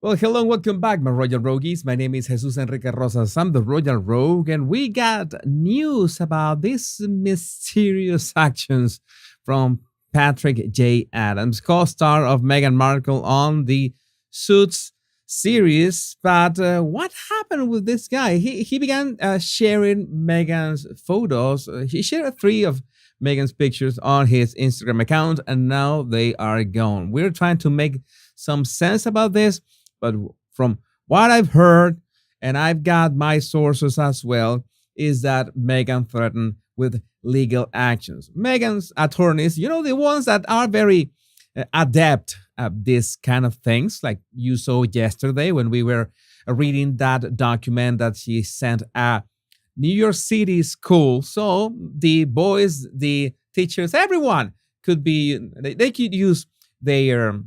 Well, hello and welcome back, my Royal Rogues. My name is Jesus Enrique Rosas. I'm the Royal Rogue, and we got news about these mysterious actions from Patrick J. Adams, co star of Meghan Markle on the Suits series. But what happened with this guy? He began sharing Meghan's photos. He shared three of Meghan's pictures on his Instagram account, and now they are gone. We're trying to make some sense about this, but from what I've heard, and I've got my sources as well, is that Meghan threatened with legal actions. Meghan's attorneys, the ones that are very adept at this kind of things, like you saw yesterday when we were reading that document that she sent a New York City school. So the boys, the teachers, everyone could be, they could use their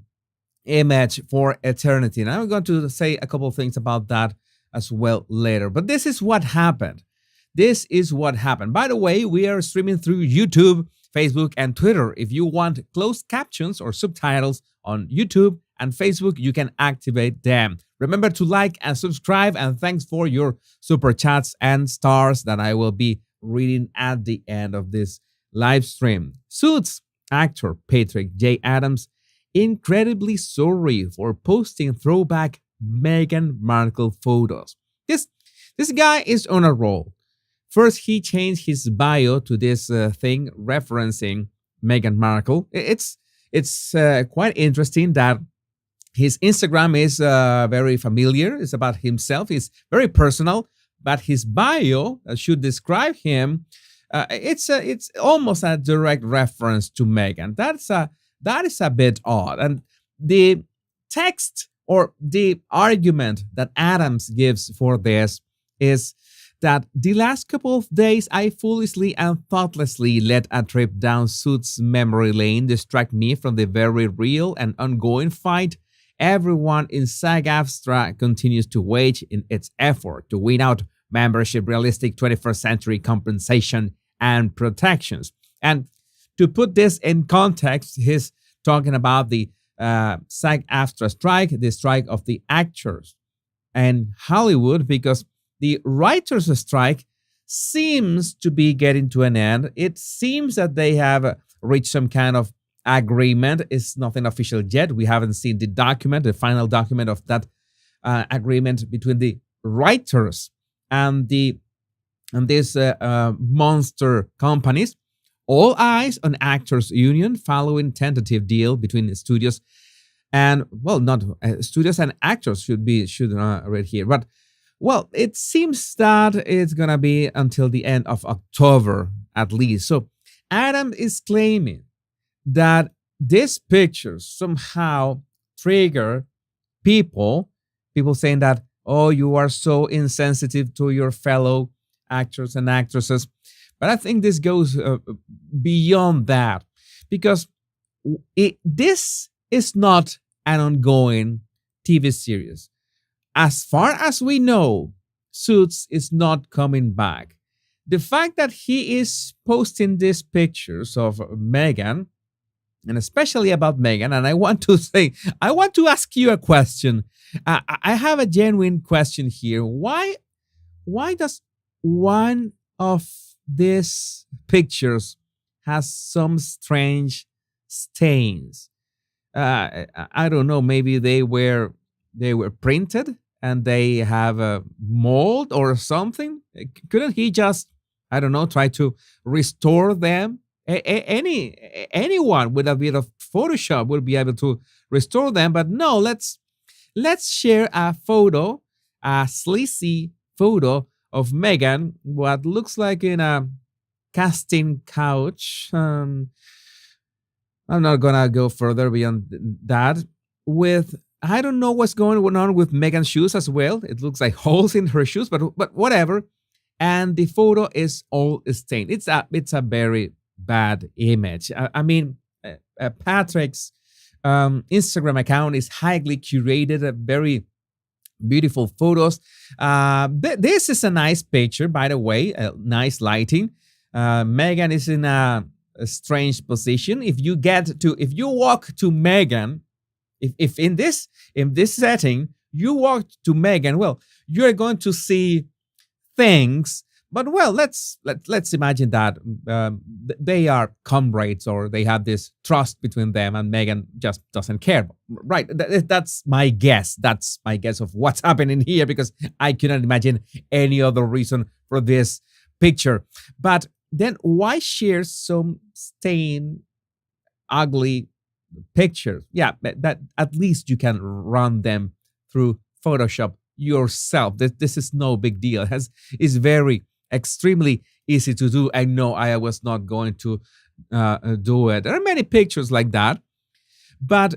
image for eternity. And I'm going to say a couple of things about that as well later. But this is what happened. This is what happened. By the way, we are streaming through YouTube, Facebook, and Twitter. If you want closed captions or subtitles on YouTube and Facebook, you can activate them. Remember to like and subscribe, and thanks for your super chats and stars that I will be reading at the end of this live stream. Suits actor Patrick J. Adams incredibly sorry for posting throwback Meghan Markle photos. This guy is on a roll. First, he changed his bio to this thing referencing Meghan Markle. It's quite interesting that his Instagram is very familiar. It's about himself. It's very personal, but his bio should describe him. It's almost a direct reference to Meghan. That is a bit odd. And the text or the argument that Adams gives for this is that the last couple of days I foolishly and thoughtlessly let a trip down Suits memory lane distract me from the very real and ongoing fight everyone in SAG-AFTRA continues to wage in its effort to win out membership realistic 21st century compensation and protections. And to put this in context, he's talking about the SAG-AFTRA strike, the strike of the actors in Hollywood, because the writers' strike seems to be getting to an end. It seems that they have reached some kind of agreement. It's nothing official yet. We haven't seen the document, the final document of that agreement between the writers and these monster companies. All eyes on Actors Union following tentative deal between the studios and, well, not studios and actors should read here. But, well, it seems that it's going to be until the end of October at least. So Adam is claiming that these pictures somehow trigger people saying that, oh, you are so insensitive to your fellow actors and actresses. But I think this goes beyond that, because this is not an ongoing TV series. As far as we know, Suits is not coming back. The fact that he is posting these pictures of Meghan, and especially about Meghan, and I want to ask you a question. I have a genuine question here. Why does one of these pictures has some strange stains? I don't know. Maybe they were printed and they have a mold or something. Couldn't he just, I don't know, try to restore them? Anyone with a bit of Photoshop would be able to restore them. But no, let's share a photo, a sleazy photo of Meghan, what looks like in a casting couch. I'm not gonna go further beyond that. With, I don't know what's going on with Meghan's shoes as well. It looks like holes in her shoes, but whatever. And the photo is all stained. It's a very bad image. I mean, Patrick's Instagram account is highly curated, a very beautiful photos. This is a nice picture, by the way. Nice lighting. Meghan is in a strange position. If you walk to Meghan, if in this setting you walk to Meghan, well, you're going to see things. But well, let's imagine that they are comrades, or they have this trust between them, and Megan just doesn't care. Right? That's my guess. That's my guess of what's happening here, because I cannot imagine any other reason for this picture. But then why share some stained, ugly pictures? Yeah, that at least you can run them through Photoshop yourself. This is no big deal. Is very extremely easy to do. I know I was not going to do it. There are many pictures like that. But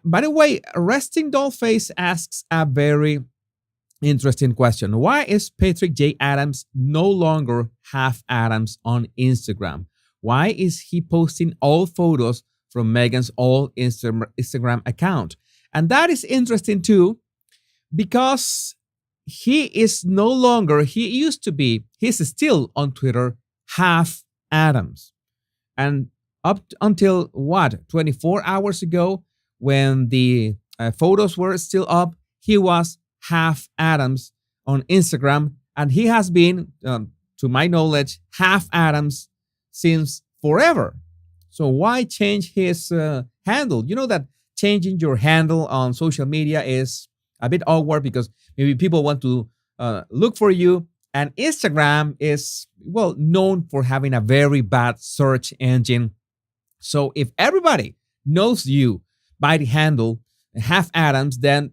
by the way, Resting Dollface asks a very interesting question. Why is Patrick J. Adams no longer half Adams on Instagram? Why is he posting all photos from Meghan's old Instagram account? And that is interesting too, because he is no longer, he used to be, he's still on Twitter, half Adams. And up until what, 24 hours ago, when the photos were still up, he was half Adams on Instagram. And he has been, to my knowledge, half Adams since forever. So why change his handle? You know that changing your handle on social media is a bit awkward, because maybe people want to look for you. And Instagram is, well, known for having a very bad search engine. So if everybody knows you by the handle half Adams, then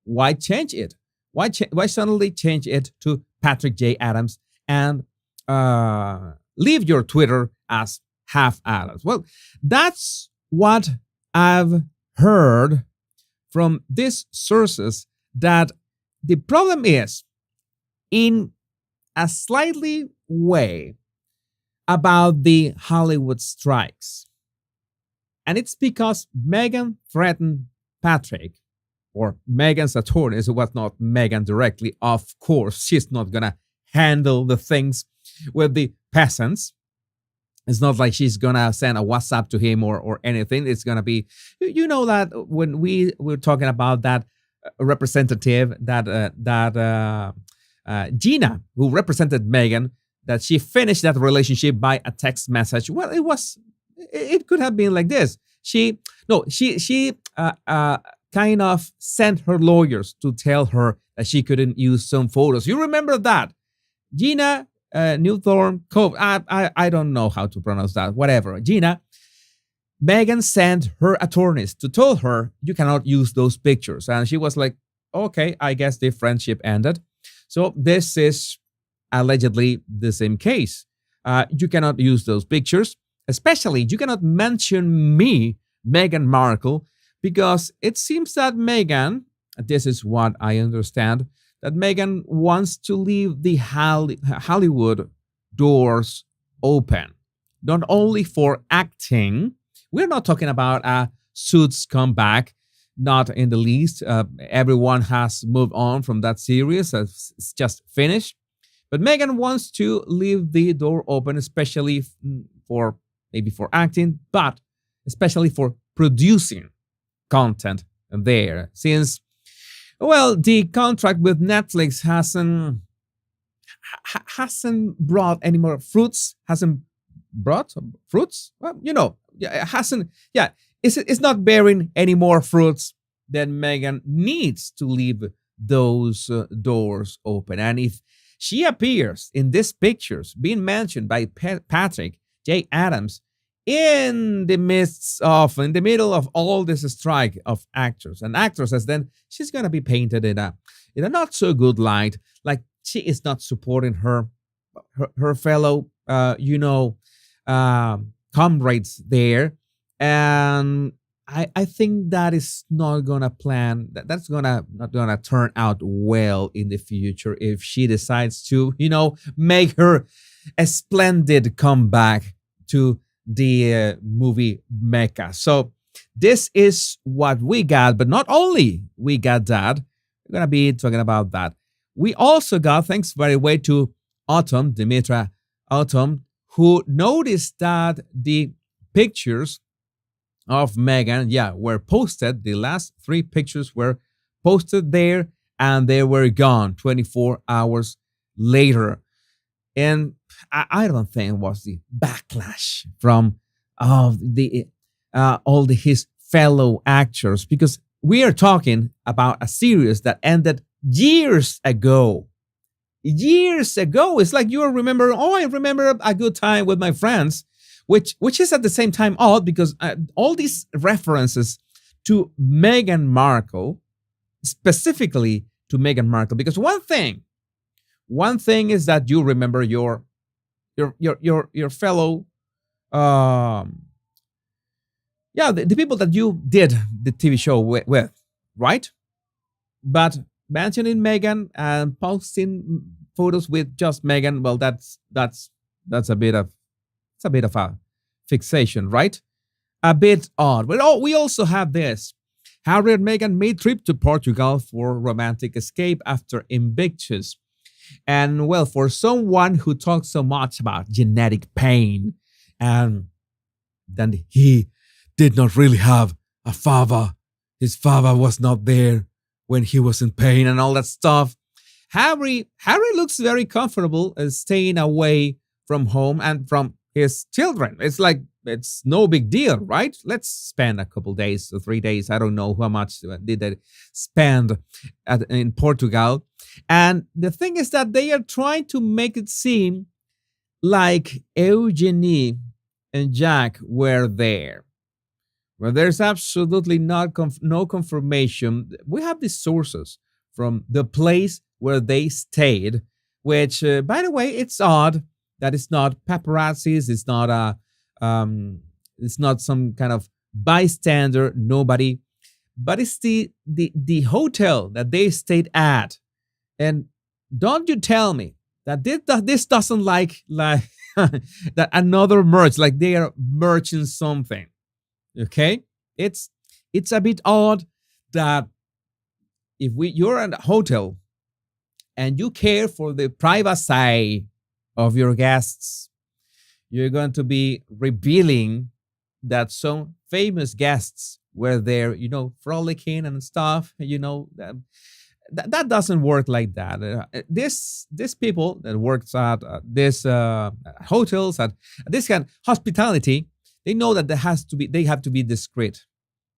why change it? Why suddenly change it to Patrick J. Adams and leave your Twitter as half Adams? Well, that's what I've heard from these sources, that the problem is, in a slightly way, about the Hollywood strikes. And it's because Meghan threatened Patrick, or Meghan's attorneys. It was not Meghan directly. Of course, she's not going to handle the things with the peasants. It's not like she's going to send a WhatsApp to him or anything. It's going to be, you know, that when we were talking about that representative, that Gina, who represented Meghan, that she finished that relationship by a text message. Well, it could have been like this. She kind of sent her lawyers to tell her that she couldn't use some photos. You remember that? Gina Newthorne Cove. I don't know how to pronounce that. Whatever. Gina. Meghan sent her attorneys to tell her you cannot use those pictures. And she was like, okay, I guess the friendship ended. So this is allegedly the same case. You cannot use those pictures. Especially, you cannot mention me, Meghan Markle, because it seems that Meghan, this is what I understand, that Meghan wants to leave the Hollywood doors open, not only for acting. We're not talking about a Suits comeback, not in the least. Everyone has moved on from that series. It's just finished. But Meghan wants to leave the door open, especially for maybe for acting, but especially for producing content there. Since, well, the contract with Netflix hasn't brought any more fruits. Hasn't brought fruits? Well, you know, it hasn't. Yeah, it's not bearing any more fruits. Then Meghan needs to leave those doors open. And if she appears in these pictures being mentioned by Patrick J. Adams in the middle of all this strike of actors and actresses, then she's gonna be painted in a not so good light, like she is not supporting her fellow comrades there. And I think that is not gonna that's not gonna turn out well in the future if she decides to, make her a splendid comeback to the movie Mecca. So this is what we got, but not only we got that, we're gonna be talking about that. We also got, thanks by the way to Autumn, Dimitra Autumn, who noticed that the pictures of Meghan, were posted. The last 3 pictures were posted there, and they were gone 24 hours later. And I don't think it was the backlash from the all the his fellow actors, because we are talking about a series that ended years ago. Years ago, it's like you remember. Oh, I remember a good time with my friends, which is at the same time odd because all these references to Meghan Markle, specifically to Meghan Markle, because one thing is that you remember your fellow um yeah, the people that you did the TV show with, right? But mentioning Megan and posting photos with just Megan, well, that's a bit of it's a bit of a fixation, right? A bit odd. But we also have this. Harry and Meghan made trip to Portugal for romantic escape after Invictus. And well, for someone who talks so much about genetic pain, and then he did not really have a father, his father was not there when he was in pain and all that stuff. Harry looks very comfortable staying away from home and from his children. It's like it's no big deal, right? Let's spend a couple days or 3 days. I don't know how much did they spend in Portugal. And the thing is that they are trying to make it seem like Eugenie and Jack were there. Well, there's absolutely no confirmation. We have these sources from the place where they stayed, which, by the way, it's odd that it's not paparazzis. It's not some kind of bystander, nobody, but it's the hotel that they stayed at. And don't you tell me that this doesn't like that another merch, like they are merching something. Okay, it's a bit odd that if you're at a hotel and you care for the privacy of your guests, you're going to be revealing that some famous guests were there, frolicking and stuff. That doesn't work like that. This people that works at this hotels, at this kind of hospitality, they know that they have to be discreet.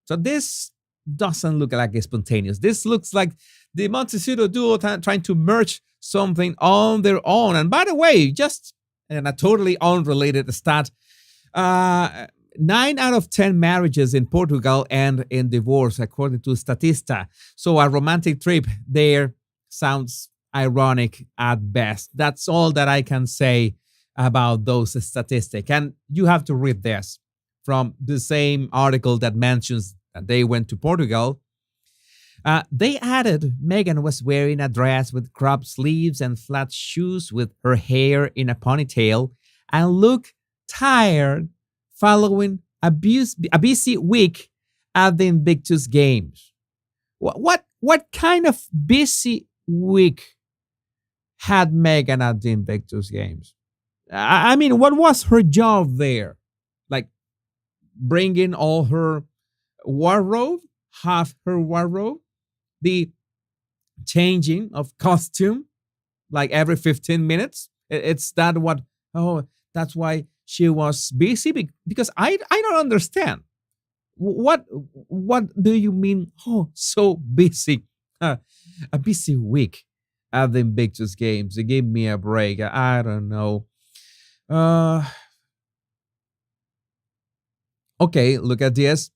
So this doesn't look like a spontaneous. This looks like the Montecito duo trying to merge something on their own. And by the way, just in a totally unrelated stat, 9 out of 10 marriages in Portugal end in divorce, according to Statista. So a romantic trip there sounds ironic at best. That's all that I can say about those statistics. And you have to read this from the same article that mentions that they went to Portugal. They added Meghan was wearing a dress with cropped sleeves and flat shoes with her hair in a ponytail and looked tired following a busy week at the Invictus Games. What kind of busy week had Meghan at the Invictus Games? I mean, what was her job there? Like bringing all her wardrobe, half her wardrobe, the changing of costume, like every 15 minutes. It's that what? Oh, that's why she was busy, because I don't understand. What do you mean? Oh, so busy. A busy week at the Invictus Games. Give me a break. I don't know. Okay, look at this.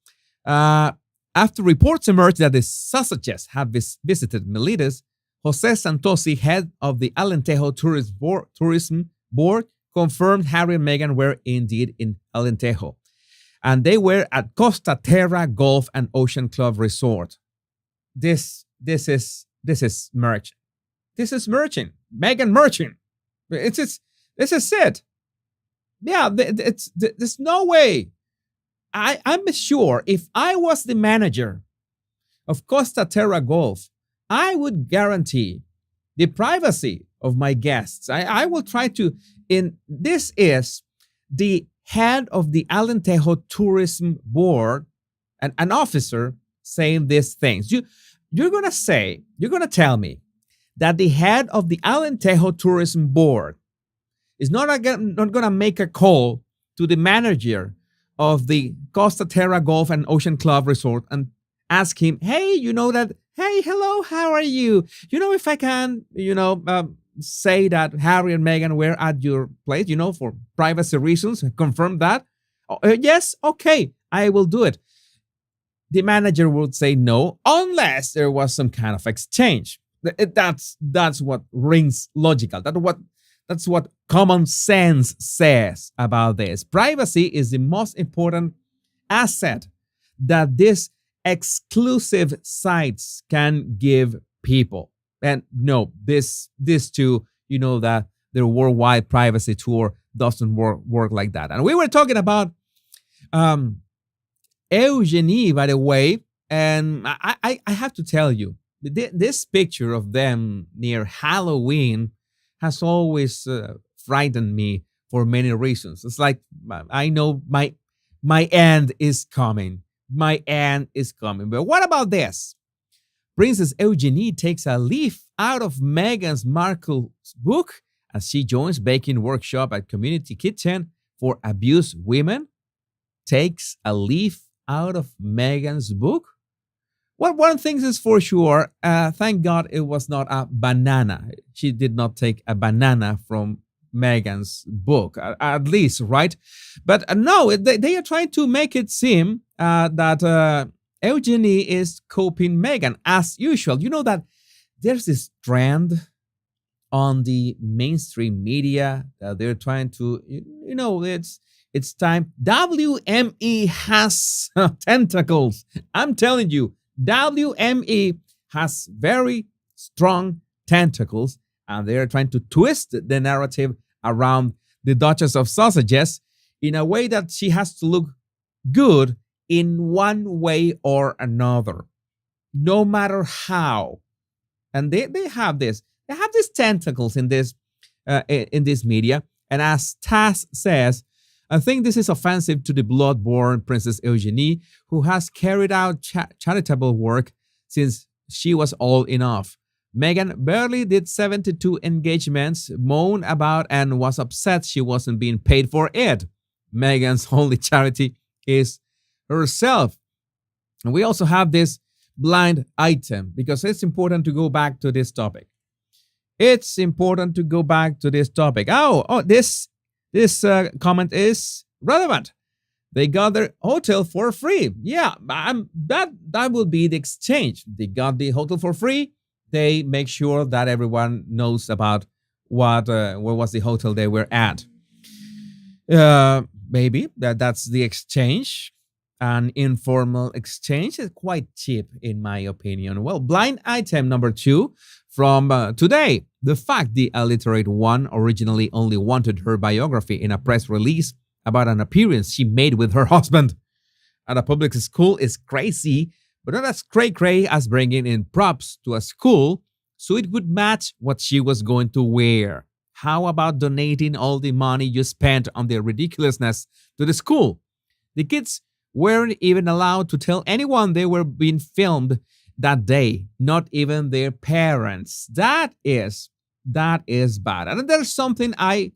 After reports emerged that the sausages have visited Milides, Jose Santosi, head of the Alentejo Tourism Board, confirmed Harry and Meghan were indeed in Alentejo, and they were at Costa Terra Golf and Ocean Club Resort. This is merch. This is merching. Meghan merching. This is it. Yeah, there's no way. I'm sure if I was the manager of Costa Terra Golf, I would guarantee the privacy of my guests. I will try to. This is the head of the Alentejo Tourism Board, an officer saying these things. you're gonna tell me that the head of the Alentejo Tourism Board is not gonna make a call to the manager of the Costa Terra Golf and Ocean Club Resort and ask him, hey, hey, hello, how are you? If I can, say that Harry and Meghan were at your place, for privacy reasons, confirm that. Yes, okay, I will do it. The manager would say no unless there was some kind of exchange. That's what rings logical. That's what common sense says about this. Privacy is the most important asset that these exclusive sites can give people. And no, this too, that their worldwide privacy tour doesn't work like that. And we were talking about Eugenie, by the way, and I have to tell you, this picture of them near Halloween has always frightened me for many reasons. It's like I know my end is coming. My end is coming. But what about this? Princess Eugenie takes a leaf out of Meghan Markle's book as she joins baking workshop at Community Kitchen for Abused Women. Takes a leaf out of Meghan's book? Well, one thing is for sure, thank God it was not a banana. She did not take a banana from Meghan's book, at least, right? But no, they are trying to make it seem that Eugenie is copying Meghan as usual. You know that there's this trend on the mainstream media that they're trying to, it's time. WME has tentacles. I'm telling you, WME has very strong tentacles, and they're trying to twist the narrative around the Duchess of Sausages in a way that she has to look good in one way or another, no matter how. And they have this. They have these tentacles in this media. And as Taz says, I think this is offensive to the blood-born Princess Eugenie, who has carried out charitable work since she was old enough. Meghan barely did 72 engagements, moaned about and was upset she wasn't being paid for it. Meghan's only charity is herself. And we also have this blind item because it's important to go back to this topic. It's important to go back to this topic. This comment is relevant. They got their hotel for free. Yeah, that will be the exchange. They got the hotel for free. They make sure that everyone knows about where was the hotel they were at. Maybe that's the exchange. An informal exchange is quite cheap, in my opinion. Well, blind item number 2 from today. The fact the illiterate one originally only wanted her biography in a press release about an appearance she made with her husband at a public school is crazy, but not as cray-cray as bringing in props to a school so it would match what she was going to wear. How about donating all the money you spent on the ridiculousness to the school? The kids weren't even allowed to tell anyone they were being filmed that day, not even their parents. That is bad. And there's something I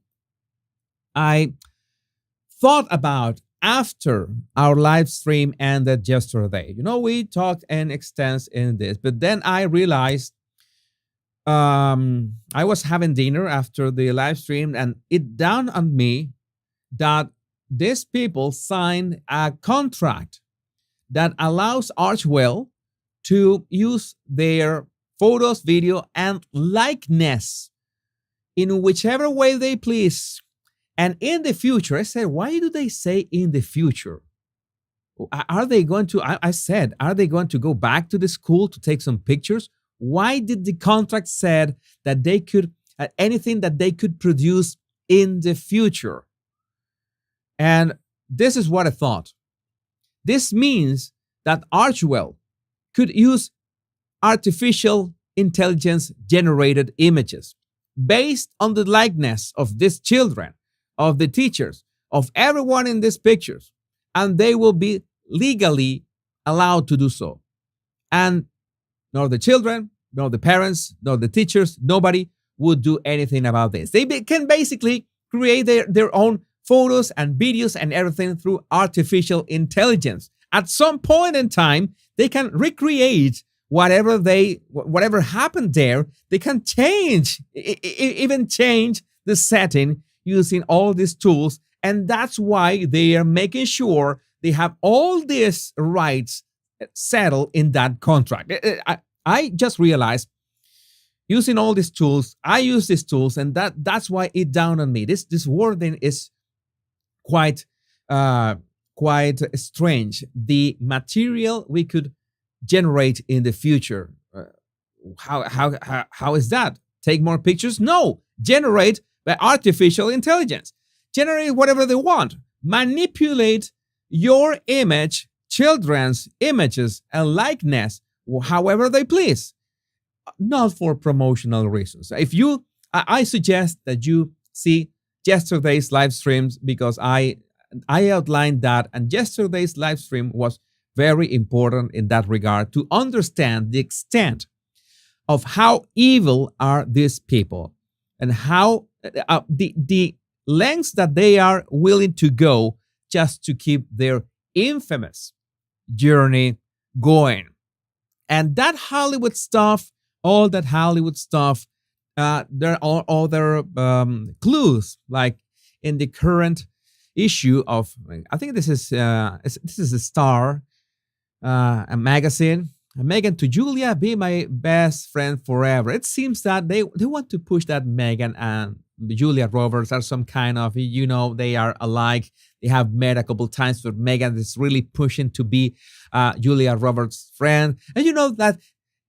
thought about after our live stream ended yesterday. We talked in extent in this, but then I realized I was having dinner after the live stream, and it dawned on me that these people signed a contract that allows Archewell to use their photos, video, and likeness in whichever way they please. And in the future, I said, why do they say in the future? Are they going to, I said, are they going to go back to the school to take some pictures? Why did the contract said that they could, anything that they could produce in the future? And this is what I thought. This means that Archewell could use artificial intelligence generated images based on the likeness of these children, of the teachers, of everyone in these pictures, and they will be legally allowed to do so. And nor the children, nor the parents, nor the teachers. Nobody would do anything about this. They can basically create their own photos and videos and everything through artificial intelligence. At some point in time, they can recreate whatever happened there. They can change, even change the setting using all these tools. And that's why they are making sure they have all these rights settled in that contract. I just realized using all these tools, I use these tools, and that's why it dawned on me. This wording is quite quite strange. The material we could generate in the future. How is that? Take more pictures? No. Generate by artificial intelligence. Generate whatever they want. Manipulate your image, children's images and likeness, however they please. Not for promotional reasons. I suggest that you see yesterday's live streams, because I outlined that, and yesterday's live stream was very important in that regard to understand the extent of how evil are these people and how the lengths that they are willing to go just to keep their infamous journey going. And that Hollywood stuff, all that Hollywood stuff, there are other clues, like in the current issue of, I think this is a Star, a magazine. Meghan to Julia, be my best friend forever. It seems that they want to push that Meghan and Julia Roberts are some kind of, they are alike. They have met a couple times, but Meghan is really pushing to be Julia Roberts' friend. And you know that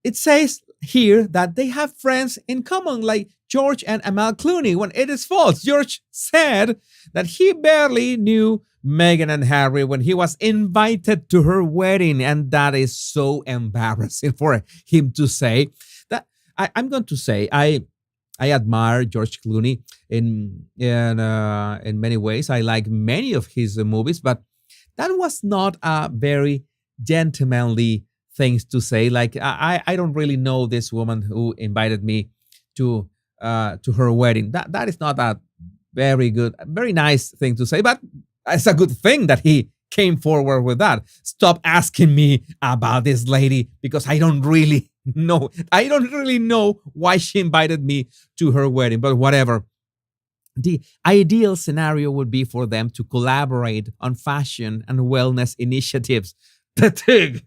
it says here that they have friends in common, like George and Amal Clooney, when it is false. George said that he barely knew Meghan and Harry when he was invited to her wedding, and that is so embarrassing for him to say. That I'm going to say I admire George Clooney in many ways. I like many of his movies, but that was not a very gentlemanly things to say. Like I don't really know this woman who invited me to her wedding. That is not a very good, very nice thing to say, but it's a good thing that he came forward with that. Stop asking me about this lady, because I don't really know. I don't really know why she invited me to her wedding, but whatever. The ideal scenario would be for them to collaborate on fashion and wellness initiatives. The Tig.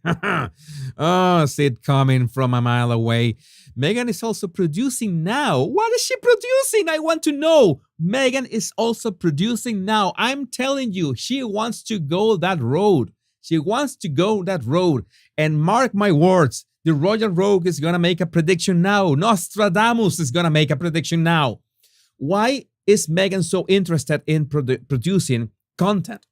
Oh, see it coming from a mile away. Meghan is also producing now. What is she producing? I want to know. Meghan is also producing now. I'm telling you, she wants to go that road. She wants to go that road. And mark my words, the Royal Rogue is going to make a prediction now. Nostradamus is going to make a prediction now. Why is Meghan so interested in producing content?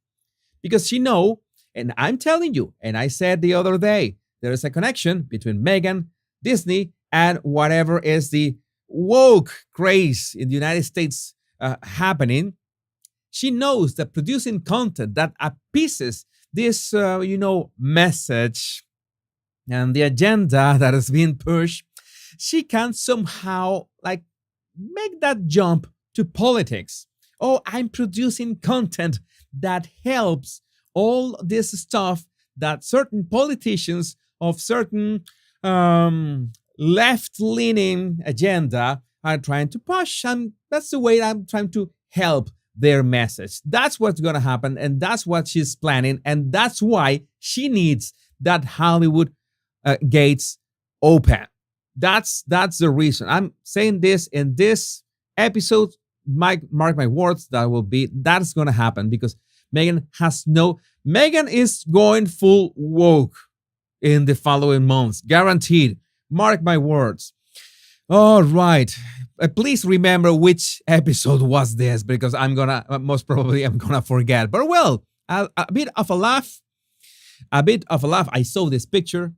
Because she knows, and I'm telling you, and I said the other day, there is a connection between Meghan, Disney, and whatever is the woke craze in the United States happening. She knows that producing content that appeases this, message and the agenda that is being pushed, she can somehow make that jump to politics. Oh, I'm producing content that helps all this stuff that certain politicians of certain left-leaning agenda are trying to push, and that's the way I'm trying to help their message. That's what's going to happen, and that's what she's planning, and that's why she needs that Hollywood gates open. That's the reason. I'm saying this in this episode. Mark my words, that's going to happen, because Meghan is going full woke in the following months, guaranteed. Mark my words. All right. Please remember which episode was this, because most probably I'm gonna forget. But well, a bit of a laugh. I saw this picture,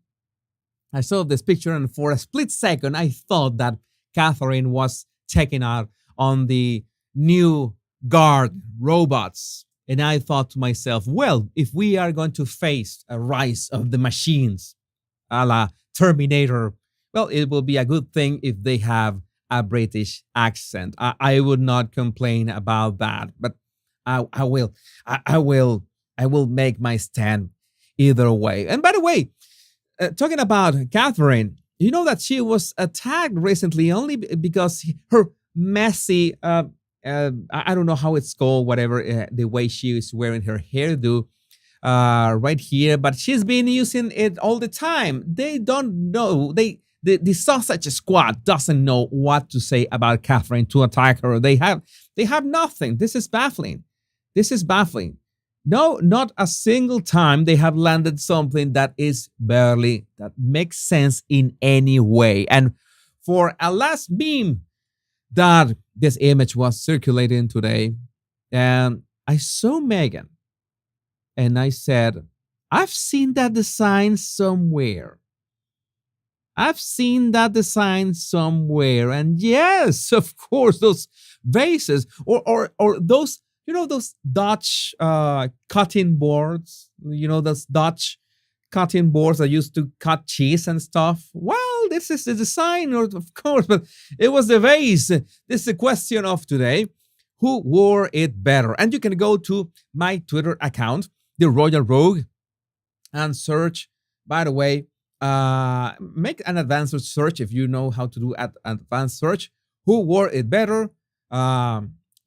and for a split second, I thought that Catherine was checking out on the new guard robots. And I thought to myself, well, if we are going to face a rise of the machines, a la Terminator. Well, it will be a good thing if they have a British accent. I would not complain about that, but I will, I will, I will make my stand either way. And by the way, talking about Catherine, you know that she was attacked recently only because her messy, I don't know how it's called, whatever, the way she is wearing her hairdo right here, but she's been using it all the time. They don't know. The Sausage Squad doesn't know what to say about Catherine to attack her. They have nothing. This is baffling. This is baffling. No, not a single time they have landed something that makes sense in any way. And for a last meme that this image was circulating today, and I saw Meghan and I said, I've seen that design somewhere. I've seen that design somewhere. And yes, of course, those vases or those, those Dutch cutting boards, those Dutch cutting boards that used to cut cheese and stuff. Well, this is the design, of course, but it was the vase. This is the question of today. Who wore it better? And you can go to my Twitter account, The Royal Rogue, and search, by the way, make an advanced search if you know how to do an advanced search. Who wore it better?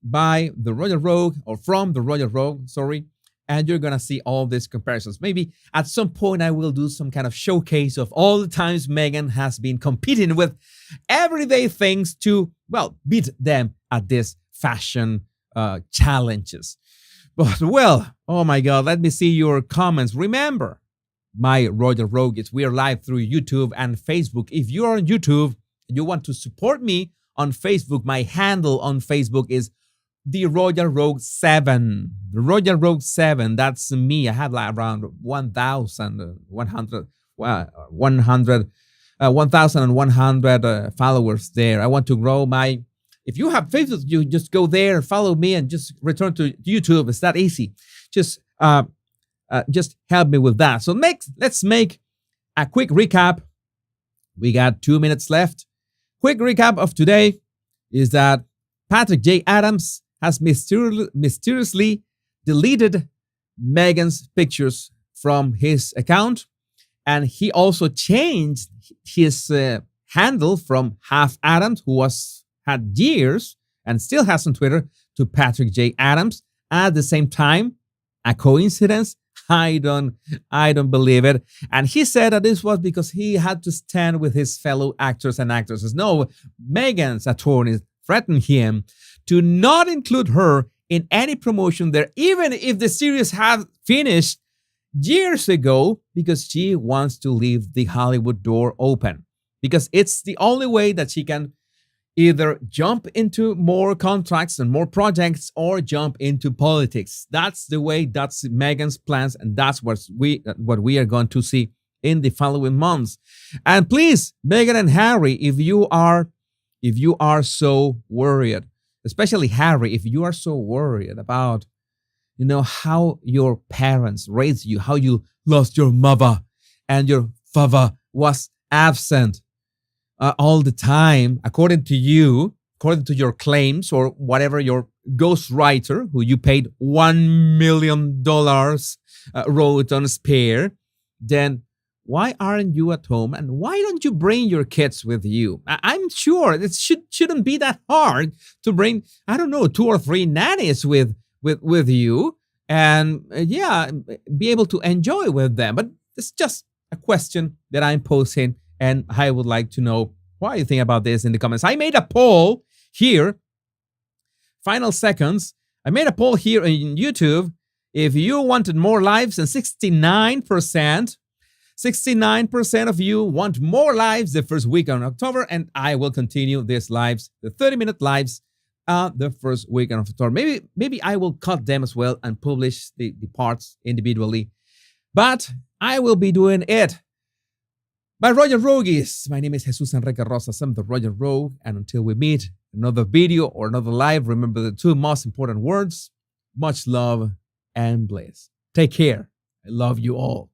By the Royal Rogue, or from the Royal Rogue, sorry, and you're gonna see all these comparisons. Maybe at some point I will do some kind of showcase of all the times Meghan has been competing with everyday things to, well, beat them at these fashion challenges. But, well, oh my God, let me see your comments. Remember, my Royal Rogues, we are live through YouTube and Facebook. If you're on YouTube, you want to support me on Facebook, my handle on Facebook is The Royal Rogue 7. The Royal Rogue 7, that's me. I have like around 1,100 followers there. I want to grow my... If you have Facebook, you just go there, follow me, and just return to YouTube. It's that easy. Just help me with that. So let's make a quick recap. We got 2 minutes left. Quick recap of today is that Patrick J. Adams has mysteriously deleted Meghan's pictures from his account, and he also changed his handle from Half Adams, who had years and still has on Twitter, to Patrick J. Adams at the same time. A coincidence? I don't believe it. And he said that this was because he had to stand with his fellow actors and actresses. No, Meghan's attorneys threatened him to not include her in any promotion there, even if the series had finished years ago, because she wants to leave the Hollywood door open. Because it's the only way that she can either jump into more contracts and more projects or jump into politics. That's the way, that's Meghan's plans, and that's what we are going to see in the following months. And please, Meghan and Harry, if you are so worried, especially Harry, if you are so worried about, how your parents raised you, how you lost your mother and your father was absent all the time, according to your claims, or whatever your ghostwriter, who you paid $1 million, wrote on Spare, then why aren't you at home? And why don't you bring your kids with you? I'm sure it shouldn't be that hard to bring, 2 or 3 nannies with you, and be able to enjoy with them. But it's just a question that I'm posing, and I would like to know what you think about this in the comments. I made a poll here, final seconds. I made a poll here on YouTube. If you wanted more lives, and 69% of you want more lives the first week of October, and I will continue these lives, the 30-minute lives, the first week of October. Maybe I will cut them as well and publish the parts individually, but I will be doing it. By Royal Rogues, my name is Jesus Enrique Rosas. I'm the Royal Rogue, and until we meet another video or another live, remember the 2 most important words: much love and bliss. Take care. I love you all.